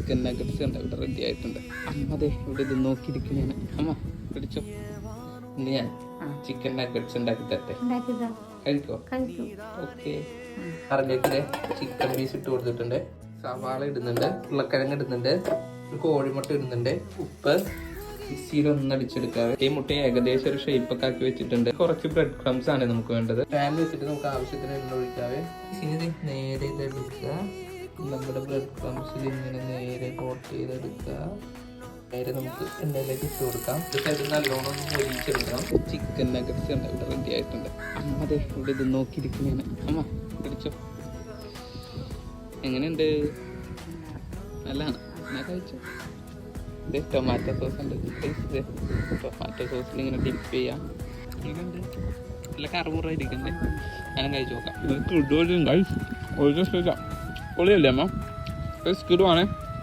Chicken nuggets ഉണ്ട് ഇവിടെ ready ആയിട്ടുണ്ട്. അമ്മ അതെ ഇവിടെ ഇത് നോക്കിയിരിക്കുന്നതാണ്. അമ്മ പിടിച്ചോ, ഇന്ന് ഞാൻ ചിക്കൻ നഗറ്റ്സ് ഉണ്ടാക്കി തരട്ടെ, കഴിക്കോ? ഓക്കെ. അറിഞ്ഞേക്കില്ലേ ചിക്കൻ പീസ് ഇട്ട് കൊടുത്തിട്ടുണ്ട്, സവാള ഇടുന്നുണ്ട്, ഉരുളക്കിഴങ്ങ് ഇടുന്നുണ്ട്, ഒരു കോഴിമുട്ട ഇടുന്നുണ്ട്, ഉപ്പ്, മിക്സിയിൽ ഒന്നടിച്ചെടുക്കാതെ. ഈ മുട്ട ഏകദേശം ഒരു ഷേപ്പൊക്കെ ആക്കി വെച്ചിട്ടുണ്ട്. കുറച്ച് ബ്രെഡ് ക്രംസ് ആണ് നമുക്ക് വേണ്ടത്. പാൻ വെച്ചിട്ട് നമുക്ക് ആവശ്യത്തിന് എണ്ണ ഒഴിക്കാവേ. ഇനി നേരെ ഇതെടുക്കുക, നമ്മുടെ ബ്രെഡ് ക്രംസിൽ ഇങ്ങനെ നേരെ കോട്ട് ചെയ്തെടുക്കുക. നേരെ നമുക്ക് എണ്ണയിലേക്ക് ഇട്ട് കൊടുക്കാം. ഇത് നല്ലോണം ഒന്ന് പൊരിച്ചെടുക്കണം. ചിക്കൻ നഗറ്റ്സ് ഉണ്ട് ഇവിടെ റെഡി ആയിട്ടുണ്ട്. അമ്മ അതെ ഇവിടെ ഇത് നോക്കിയിരിക്കുന്നതാണ്. അമ്മ പിടിച്ചോ, എങ്ങനെയുണ്ട്? നല്ലതാണ്, എന്നാ കഴിച്ചോ. ഇത് ടൊമാറ്റോ സോസ് ഉണ്ട്, ടൊമാറ്റോ സോസിൽ ഇങ്ങനെ ഡിപ്പ് ചെയ്യാം. ഇങ്ങനെയുണ്ട്, നല്ല കറുമുറായിരിക്കണ്ടേ? ഞാൻ കഴിച്ചു നോക്കാം. പൊളിയല്ലേ അമ്മ? സ്കിടുവാണേ.